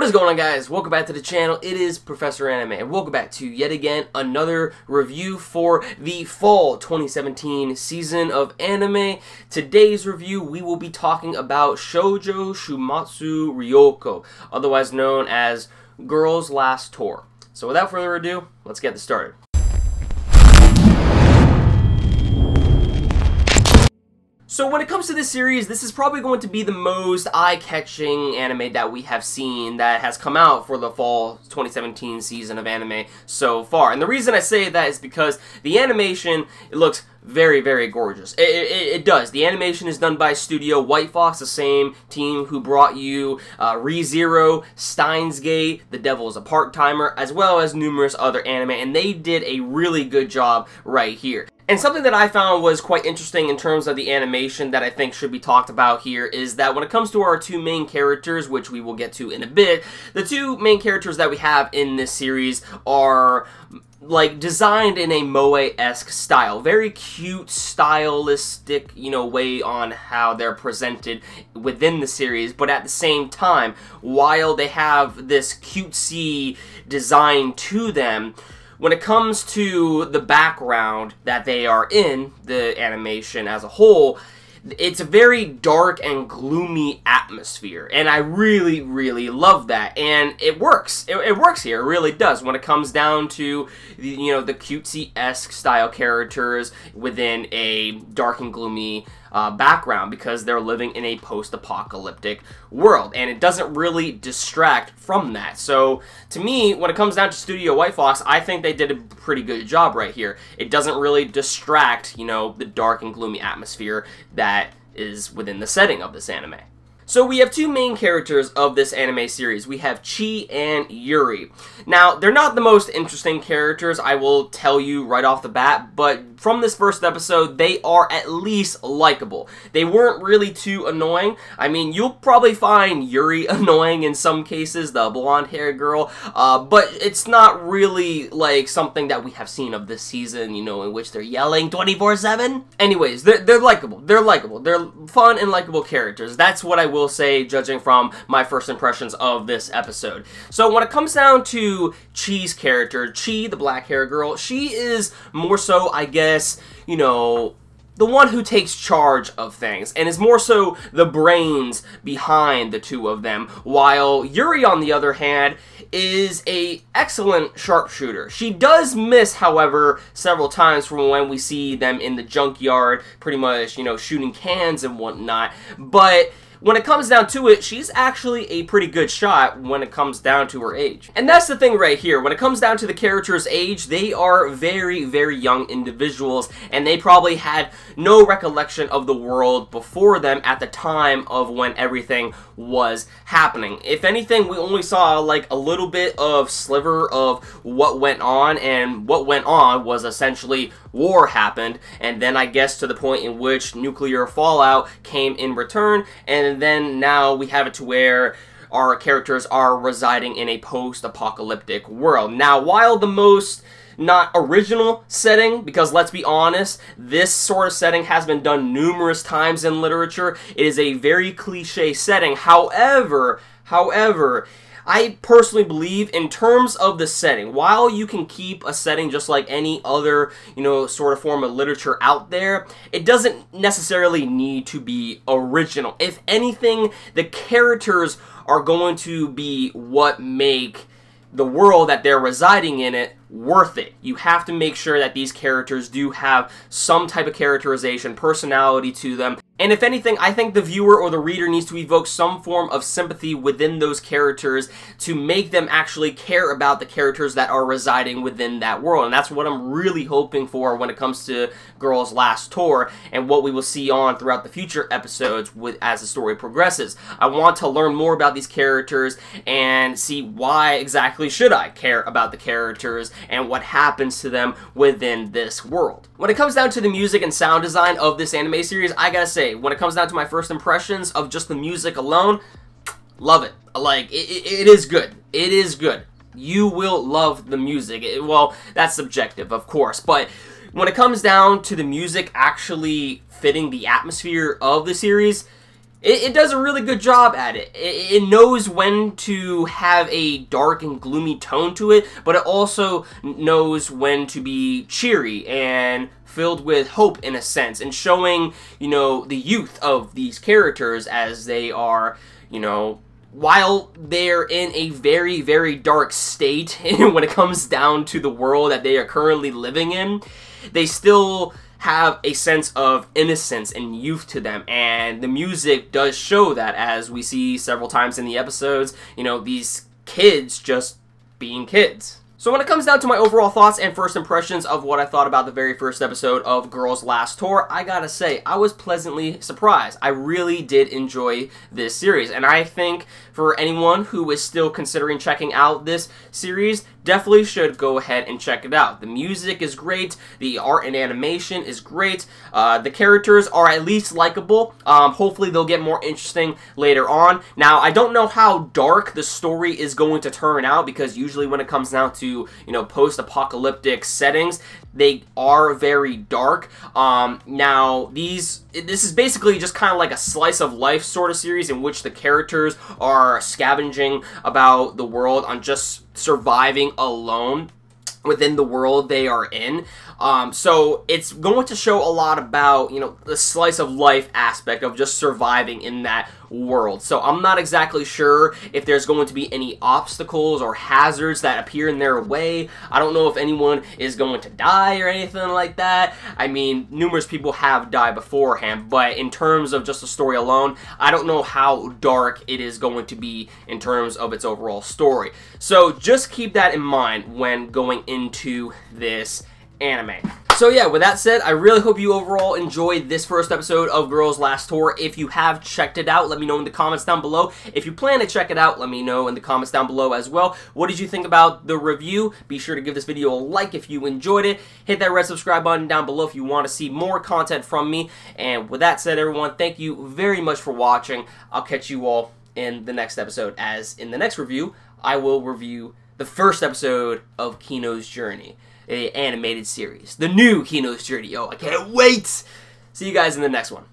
What is going on, guys? Welcome back to the channel. It is Professor Anime, and welcome back to yet again another review for the fall 2017 season of anime. Today's review, we will be talking about Shoujo Shuumatsu Ryokou, otherwise known as Girls' Last Tour. So without further ado, let's get this started. So when it comes to this series, this is probably going to be the most eye-catching anime that we have seen that has come out for the fall 2017 season of anime so far. And the reason I say that is because the animation, it looks very, very gorgeous. It does. The animation is done by Studio White Fox, the same team who brought you Re:Zero, Steins Gate, The Devil is a Part-Timer, as well as numerous other anime, and they did a really good job right here. And something that I found was quite interesting in terms of the animation that I think should be talked about here is that when it comes to our two main characters, which we will get to in a bit, the two main characters that we have in this series are like designed in a moe-esque style. Very cute, stylistic, way on how they're presented within the series, but at the same time, while they have this cutesy design to them, when it comes to the background that they are in, the animation as a whole, it's a very dark and gloomy atmosphere, and I really, really love that, and it works. It works here, it really does, when it comes down to, the cutesy-esque style characters within a dark and gloomy background, because they're living in a post-apocalyptic world, and it doesn't really distract from that. So, to me, when it comes down to Studio White Fox, I think they did a pretty good job right here. It doesn't really distract, the dark and gloomy atmosphere that is within the setting of this anime. So we have two main characters of this anime series. We have Chi and Yuri. Now, they're not the most interesting characters, I will tell you right off the bat, but from this first episode, they are at least likable. They weren't really too annoying. I mean, you'll probably find Yuri annoying in some cases, the blonde-haired girl, but it's not really, like, something that we have seen of this season, in which they're yelling 24/7. Anyways, they're likable. They're likable. They're fun and likable characters. That's what I will say, judging from my first impressions of this episode. So when it comes down to Chi's character, Chi, the black-haired girl, she is more so, I guess, the one who takes charge of things, and is more so the brains behind the two of them, while Yuri, on the other hand, is a excellent sharpshooter. She does miss, however, several times from when we see them in the junkyard, pretty much, shooting cans and whatnot, but when it comes down to it, she's actually a pretty good shot when it comes down to her age. And that's the thing right here. When it comes down to the character's age, they are very, very young individuals, and they probably had no recollection of the world before them at the time of when everything was happening. If anything, we only saw like a little bit of sliver of what went on, and what went on was essentially war happened, and then I guess to the point in which nuclear fallout came in return, and then now we have it to where our characters are residing in a post-apocalyptic world. Now, while the most not original setting, because let's be honest, this sort of setting has been done numerous times in literature, it is a very cliche setting. However, I personally believe, in terms of the setting, while you can keep a setting just like any other, sort of form of literature out there, it doesn't necessarily need to be original. If anything, the characters are going to be what make the world that they're residing in it worth it. You have to make sure that these characters do have some type of characterization, personality to them. And if anything, I think the viewer or the reader needs to evoke some form of sympathy within those characters to make them actually care about the characters that are residing within that world. And that's what I'm really hoping for when it comes to Girls' Last Tour, and what we will see on throughout the future episodes as the story progresses. I want to learn more about these characters and see why exactly should I care about the characters and what happens to them within this world. When it comes down to the music and sound design of this anime series, I gotta say, when it comes down to my first impressions of just the music alone, love it. Like, it is good. It is good. You will love the music. Well, that's subjective, of course, but when it comes down to the music actually fitting the atmosphere of the series, It does a really good job at it. It knows when to have a dark and gloomy tone to it, but it also knows when to be cheery and filled with hope in a sense, and showing, you know, the youth of these characters as they are, you know, while they're in a very, very dark state when it comes down to the world that they are currently living in, they still have a sense of innocence and youth to them, and the music does show that, as we see several times in the episodes, you know, these kids just being kids. So when it comes down to my overall thoughts and first impressions of what I thought about the very first episode of Girls Last Tour, I gotta say, I was pleasantly surprised. I really did enjoy this series, and I think for anyone who is still considering checking out this series, definitely should go ahead and check it out. The music is great, the art and animation is great, the characters are at least likable. Hopefully they'll get more interesting later on. Now, I don't know how dark the story is going to turn out, because usually when it comes down to, you know, post-apocalyptic settings, they are very dark. Now, this is basically just kind of like a slice of life sort of series in which the characters are scavenging about the world on just surviving alone within the world they are in. So it's going to show a lot about, you know, the slice of life aspect of just surviving in that world. So I'm not exactly sure if there's going to be any obstacles or hazards that appear in their way. I don't know if anyone is going to die or anything like that. I mean, numerous people have died beforehand, but in terms of just the story alone, I don't know how dark it is going to be in terms of its overall story. So just keep that in mind when going into this anime. So yeah, with that said, I really hope you overall enjoyed this first episode of Girls Last Tour. If you have checked it out, let me know in the comments down below. If you plan to check it out, let me know in the comments down below as well. What did you think about the review? Be sure to give this video a like if you enjoyed it. Hit that red subscribe button down below if you want to see more content from me. And with that said, everyone, thank you very much for watching. I'll catch you all in the next episode, as in the next review, I will review the first episode of Kino's Journey, an animated series. The new Kino's Journey. Oh, I can't wait! See you guys in the next one.